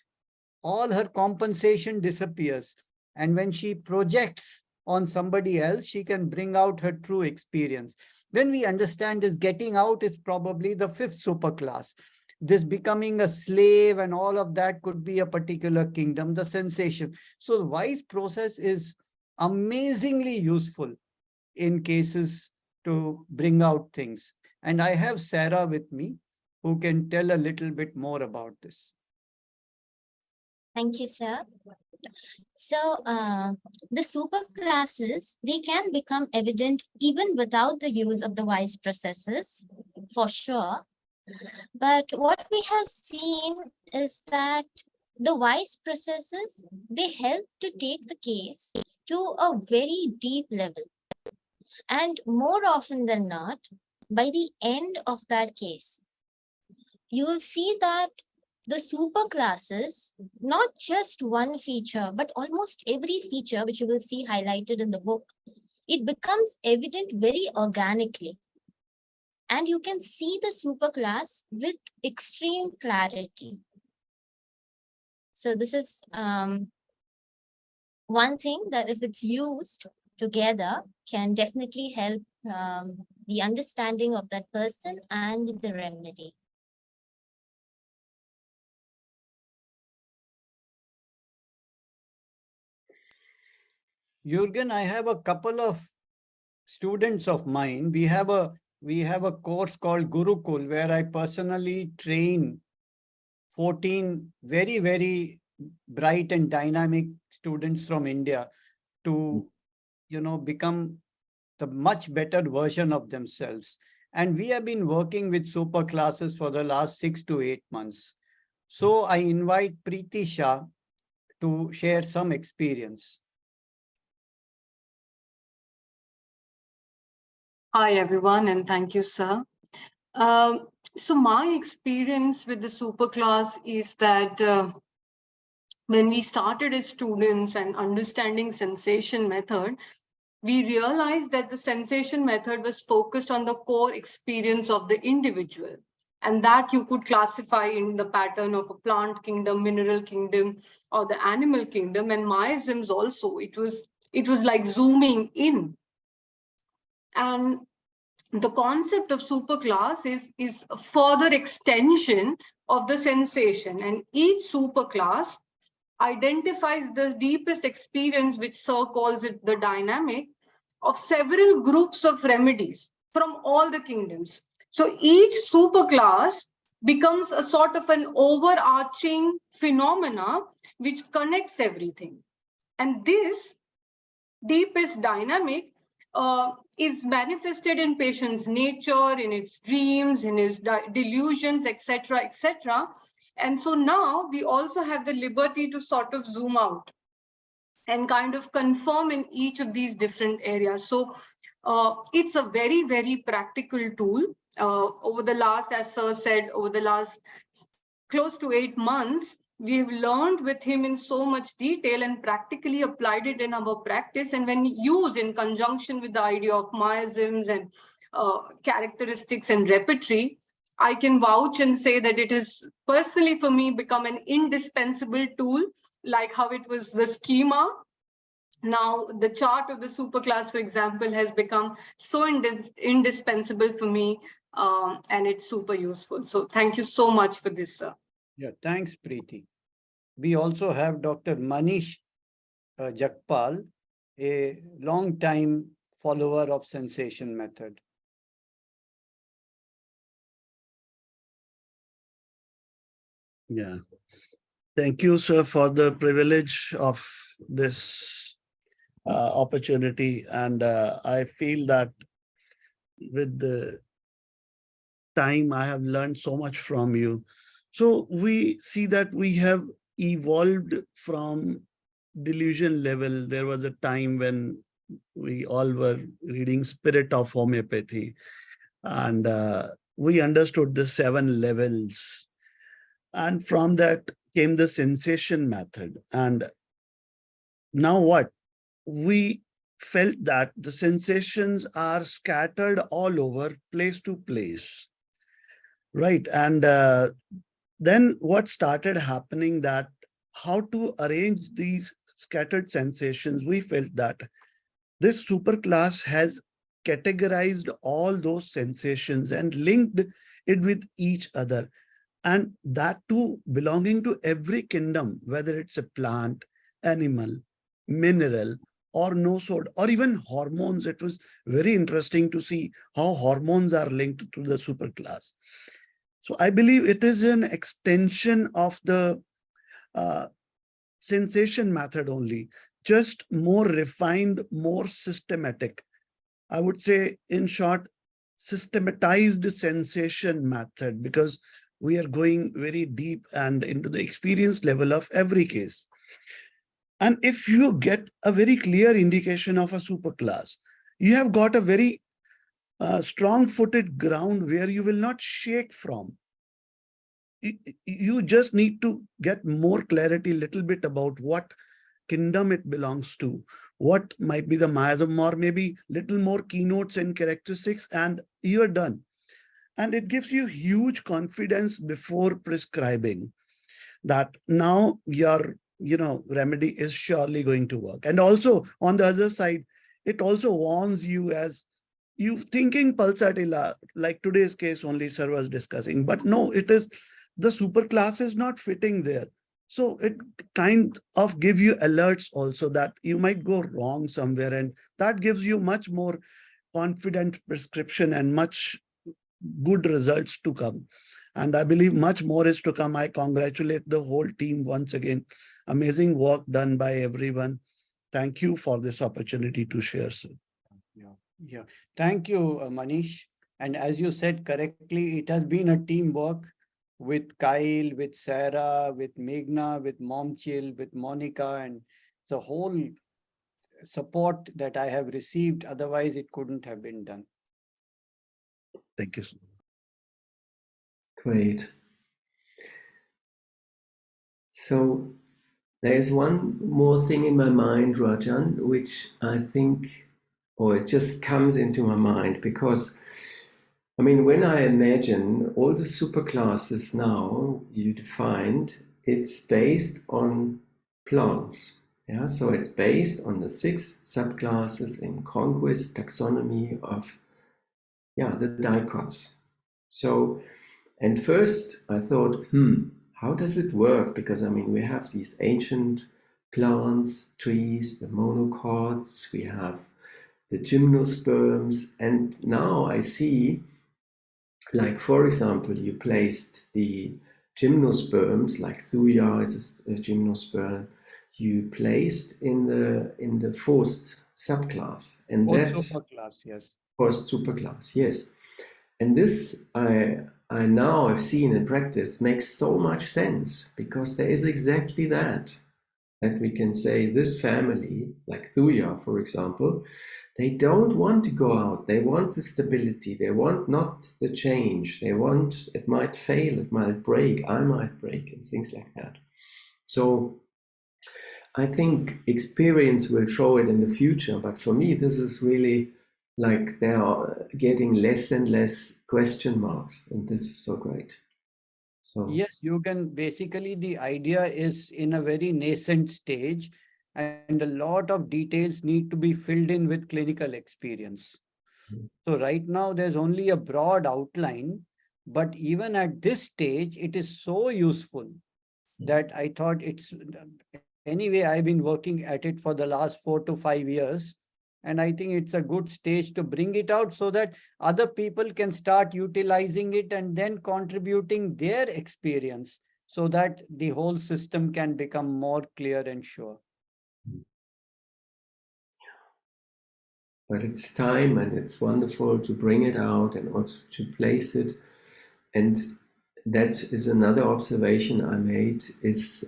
all her compensation disappears. And when she projects on somebody else, she can bring out her true experience. Then we understand this getting out is probably the fifth superclass. This becoming a slave and all of that could be a particular kingdom, the sensation. So the WISE process is amazingly useful in cases to bring out things. And I have Sarah with me, who can tell a little bit more about this. Thank you, sir. So the superclasses, they can become evident even without the use of the WISE processes, for sure. But what we have seen is that the WISE processes, they help to take the case to a very deep level. And more often than not, by the end of that case, you will see that the superclasses, not just one feature, but almost every feature which you will see highlighted in the book, it becomes evident very organically. And you can see the superclass with extreme clarity. So this is one thing that if it's used together can definitely help the understanding of that person and the remedy. Juergen, I have a couple of students of mine. We have a course called Gurukul, where I personally train 14 very, very bright and dynamic students from India to, you know, become the much better version of themselves. And we have been working with superclasses for the last 6 to 8 months. So I invite Preety Shah to share some experience. Hi, everyone, and thank you, sir. So my experience with the superclass is that when we started as students and understanding sensation method, we realized that the sensation method was focused on the core experience of the individual, and that you could classify in the pattern of a plant kingdom, mineral kingdom, or the animal kingdom. And miasms also, it was like zooming in. And the concept of superclass is a further extension of the sensation, and each superclass identifies the deepest experience, which Sir calls it the dynamic, of several groups of remedies from all the kingdoms. So each superclass becomes a sort of an overarching phenomena which connects everything. And this deepest dynamic is manifested in patient's nature, in its dreams, in his delusions, etc., etc. And so now we also have the liberty to sort of zoom out and kind of confirm in each of these different areas. So it's a very, very practical tool. Over the last, as Sir said, over the last close to 8 months, we have learned with him in so much detail and practically applied it in our practice. And when used in conjunction with the idea of miasms and characteristics and repertory, I can vouch and say that it has personally for me become an indispensable tool, like how it was the schema. Now the chart of the superclass, for example, has become so indispensable for me, and it's super useful. So thank you so much for this, sir. Yeah, thanks, Preety. We also have Dr. Manish Jagpal, a long-time follower of sensation method. Yeah. Thank you, sir, for the privilege of this opportunity. And I feel that with the time, I have learned so much from you. So we see that we have evolved from delusion level. There was a time when we all were reading Spirit of Homeopathy, and we understood the 7 levels. And from that came the sensation method. And now what? We felt that the sensations are scattered all over, place to place, right? And then what started happening, that how to arrange these scattered sensations, we felt that this superclass has categorized all those sensations and linked it with each other. And that too belonging to every kingdom, whether it's a plant, animal, mineral, or no sort, or even hormones. It was very interesting to see how hormones are linked to the superclass. So I believe it is an extension of the sensation method only, just more refined, more systematic. I would say, in short, systematized sensation method, because we are going very deep and into the experience level of every case. And if you get a very clear indication of a superclass, you have got a very strong-footed ground where you will not shake from. You just need to get more clarity, little bit about what kingdom it belongs to, what might be the miasm, or maybe little more keynotes and characteristics, and you're done. And it gives you huge confidence before prescribing that now your remedy is surely going to work. And also on the other side, it also warns you as you thinking pulsatilla, like today's case only sir was discussing, but no, it is the superclass is not fitting there. So it kind of give you alerts also that you might go wrong somewhere, and that gives you much more confident prescription and much good results to come. And I believe much more is to come. I congratulate the whole team once again. Amazing work done by everyone. Thank you for this opportunity to share, sir. Yeah. Thank you, Manish. And as you said correctly, it has been a teamwork with Kyle, with Sarah, with Meghna, with Momchil, with Monica, and the whole support that I have received. Otherwise, it couldn't have been done. Thank you, sir. Great. So There is one more thing in my mind, Rajan, which I think, or it just comes into my mind because, I mean, when I imagine all the superclasses now you defined, it's based on plants. Yeah, so it's based on the 6 subclasses in Cronquist's taxonomy of, yeah, the dicots. So, and first I thought, how does it work? Because I mean, we have these ancient plants, trees, the monocots, we have the gymnosperms, and now I see, like for example, you placed the gymnosperms, like Thuya is a gymnosperm, you placed in the first subclass, and Both that superclass, yes. first superclass, yes. And this I now have seen in practice makes so much sense because there is exactly that we can say this family, like Thuya, for example, they don't want to go out. They want the stability. They want not the change. They want, it might fail, it might break, I might break, and things like that. So I think experience will show it in the future. But for me, this is really like they are getting less and less question marks. And this is so great. So yes, you can basically, the idea is in a very nascent stage and a lot of details need to be filled in with clinical experience. So right now there's only a broad outline, but even at this stage, it is so useful that I thought it's, anyway, I've been working at it for the last 4 to 5 years. And I think it's a good stage to bring it out so that other people can start utilizing it and then contributing their experience so that the whole system can become more clear and sure. But it's time and it's wonderful to bring it out and also to place it. And that is another observation I made is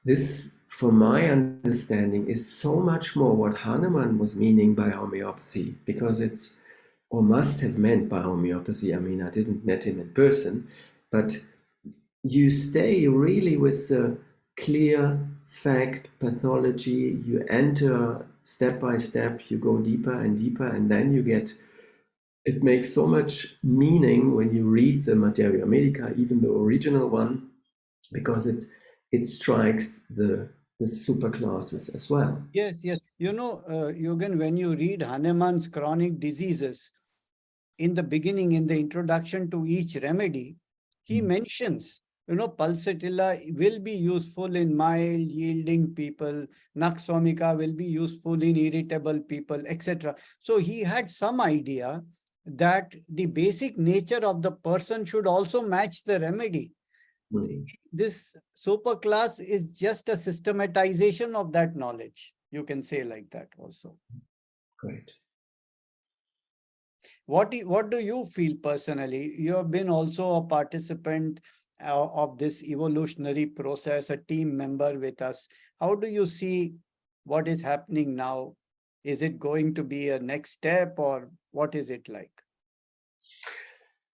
this, from my understanding, is so much more what Hahnemann was meaning by homeopathy, because it's, or must have meant by homeopathy. I mean, I didn't met him in person, but you stay really with the clear fact pathology. You enter step by step, you go deeper and deeper, and then you get, it makes so much meaning when you read the Materia Medica, even the original one, because it strikes the superclasses as well. Yes, yes. You know, Juergen, when you read Hahnemann's chronic diseases, in the beginning, in the introduction to each remedy, he mentions, you know, pulsatilla will be useful in mild yielding people, nux vomica will be useful in irritable people, etc. So he had some idea that the basic nature of the person should also match the remedy. This superclass is just a systematization of that knowledge. You can say like that also. Great. What do you feel personally? You have been also a participant of this evolutionary process, a team member with us. How do you see what is happening now? Is it going to be a next step or what is it like?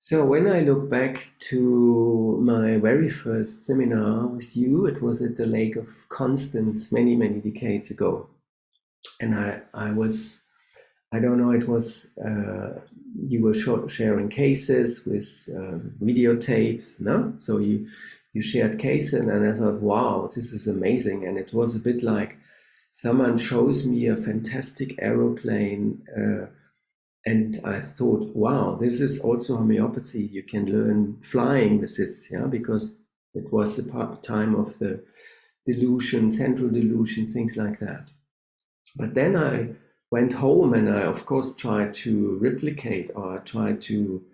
So when I look back to my very first seminar with you, it was at the Lake of Constance many, many decades ago. And I was, I don't know, it was, you were sharing cases with videotapes, no? So you shared cases and I thought, wow, this is amazing. And it was a bit like someone shows me a fantastic aeroplane and I thought, wow, this is also homeopathy. You can learn flying with this, yeah, because it was the time of the delusion, central delusion, things like that. But then I went home and I, of course, tried to replicate or tried to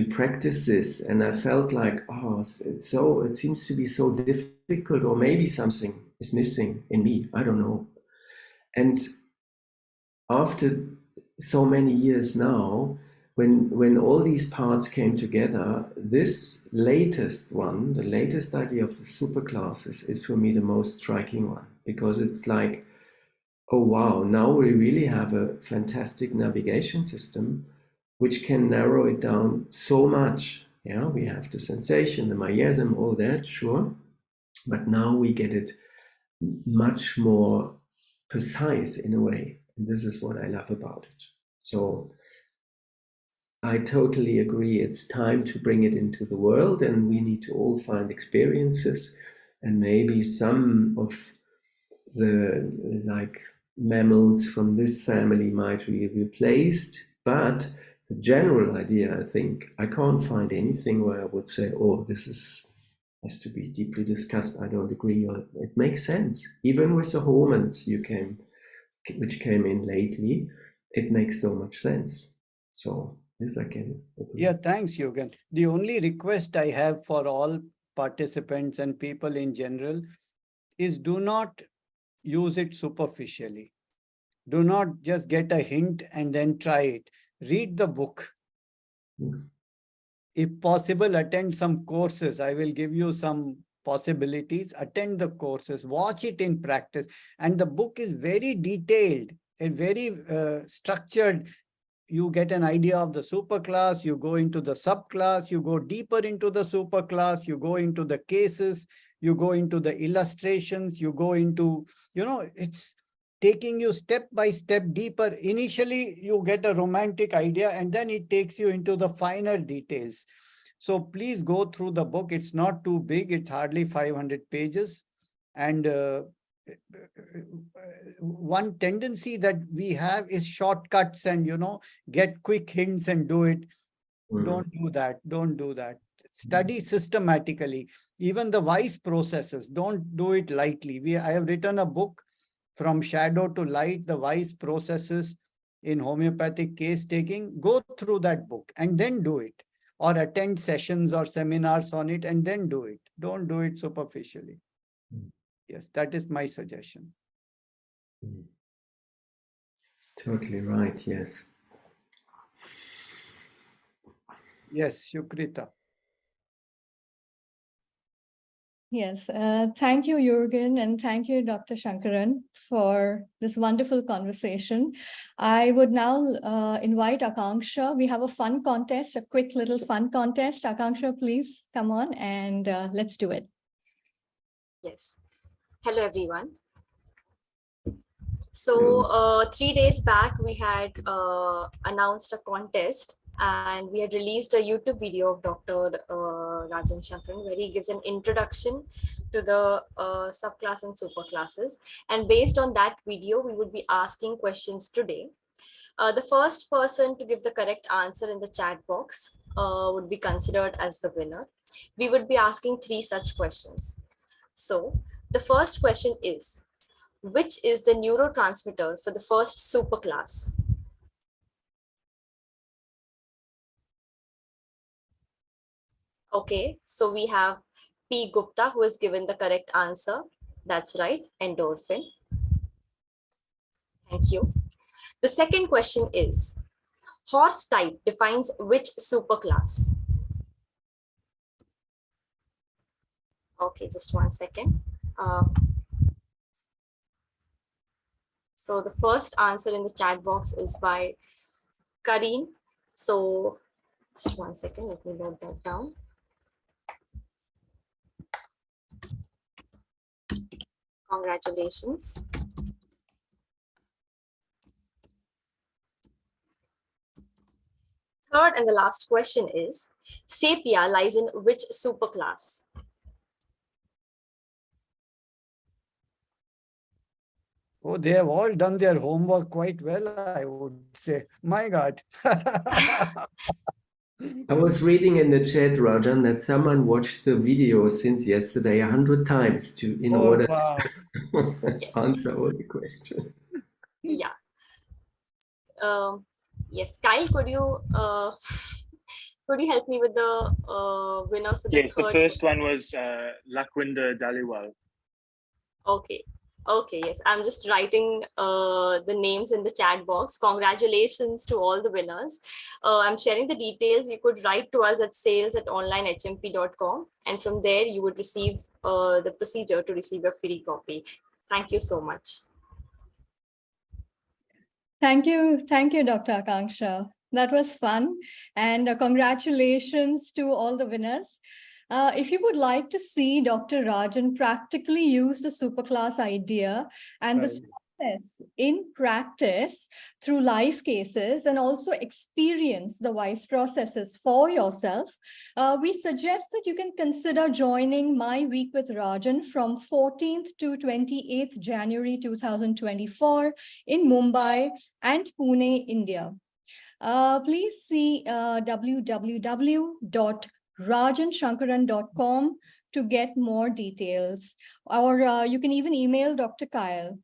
practice this. And I felt like, oh, it seems to be so difficult, or maybe something is missing in me. I don't know. And after so many years now, when all these parts came together, this latest one, the latest idea of the superclasses, is for me the most striking one, because it's like, oh wow, now we really have a fantastic navigation system which can narrow it down so much. Yeah, we have the sensation, the miasm, all that, sure, but now we get it much more precise in a way. And this is what I love about it. So I totally agree. It's time to bring it into the world, and we need to all find experiences, and maybe some of the like mammals from this family might be replaced, but the general idea, I think, I can't find anything where I would say, oh, this has to be deeply discussed. I don't agree. Or it makes sense. Even with the hormones which came in lately, it makes so much sense. So this I can agree. Yeah, thanks, Juergen. The only request I have for all participants and people in general is do not use it superficially. Do not just get a hint and then try it. Read the book. If possible, attend some courses. I will give you some possibilities. Attend the courses, watch it in practice. And the book is very detailed and very structured. You get an idea of the superclass, you go into the subclass, you go deeper into the superclass, you go into the cases, you go into the illustrations, you go into, it's taking you step by step deeper. Initially, you get a romantic idea, and then it takes you into the finer details. So please go through the book. It's not too big. It's hardly 500 pages. And one tendency that we have is shortcuts and, get quick hints and do it. Don't do that. Don't do that. Study systematically. Even the wise processes, don't do it lightly. I have written a book, From Shadow to Light, the wise processes in homeopathic case taking. Go through that book and then do it, or attend sessions or seminars on it and then do it. Don't do it superficially. Yes, that is my suggestion. Totally right, yes. Yes, Shukrita. Yes, thank you, Juergen, and thank you, Dr. Sankaran, for this wonderful conversation. I would now invite Akanksha. We have a fun contest, a quick little fun contest. Akanksha, please come on and let's do it. Yes. Hello, everyone. So 3 days back, we had announced a contest, and we had released a YouTube video of Dr. Rajan Sankaran, where he gives an introduction to the subclass and superclasses. And based on that video, we would be asking questions today. The first person to give the correct answer in the chat box would be considered as the winner. We would be asking 3 such questions. So the first question is, which is the neurotransmitter for the first superclass? Okay, so we have P. Gupta, who has given the correct answer. That's right, endorphin. Thank you. The second question is, horse type defines which superclass? Okay, just 1 second. So the first answer in the chat box is by Kareen. So just 1 second, let me note that down. Congratulations. Third and the last question is, Sepia lies in which superclass? Oh, they have all done their homework quite well, I would say. My God. I was reading in the chat, Rajan, that someone watched the video since yesterday 100 times in order to answer all the questions. Yeah. Yes, Kyle, could you help me with the winner for the Yes, third? the first one was Lakwinder Dhaliwal. Okay. Okay, yes, I'm just writing the names in the chat box. Congratulations to all the winners. I'm sharing the details. You could write to us at sales@onlinehmp.com, and from there you would receive the procedure to receive a free copy. Thank you so much. Thank you, Dr. Akanksha. That was fun, and congratulations to all the winners. If you would like to see Dr. Rajan practically use the superclass idea and this process in practice through live cases and also experience the wise processes for yourself, we suggest that you can consider joining My Week with Rajan from 14th to 28th January 2024 in Mumbai and Pune, India. Please see www.rajansankaran.com to get more details, or you can even email Dr. Kyle.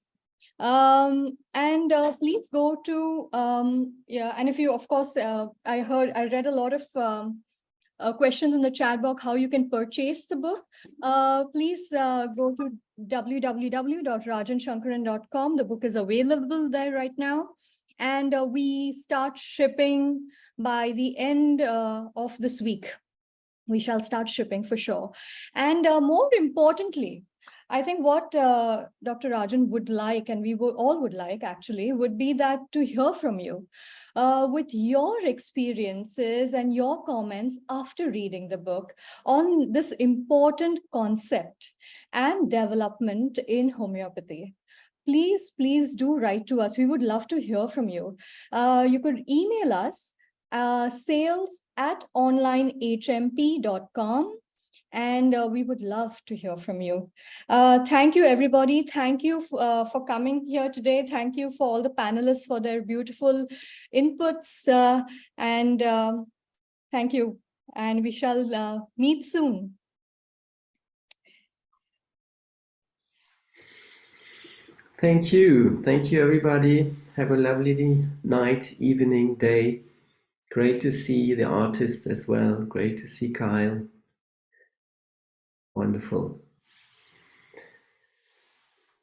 Please go to, and if you, of course, I read a lot of questions in the chat box, how you can purchase the book. Please go to www.rajansankaran.com. The book is available there right now. And we start shipping by the end of this week. We shall start shipping for sure. And more importantly, I think what Dr. Rajan would like, and we all would like actually, would be that to hear from you with your experiences and your comments after reading the book on this important concept and development in homeopathy. Please do write to us. We would love to hear from you. You could email us sales@onlinehmp.com. And we would love to hear from you. Thank you, everybody. Thank you for coming here today. Thank you for all the panelists for their beautiful inputs. Thank you. And we shall meet soon. Thank you. Thank you, everybody. Have a lovely night, evening, day. Great to see the artists as well. Great to see Kyle. Wonderful.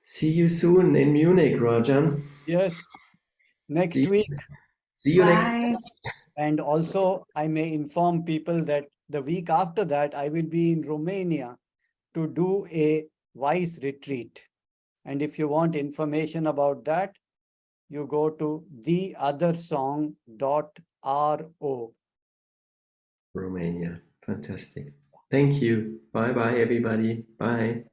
See you soon in Munich, Rajan. Yes, next week. See you next week. And also, I may inform people that the week after that, I will be in Romania to do a wise retreat. And if you want information about that, you go to theothersong.ro. Romania. Fantastic. Thank you. Bye-bye, everybody. Bye.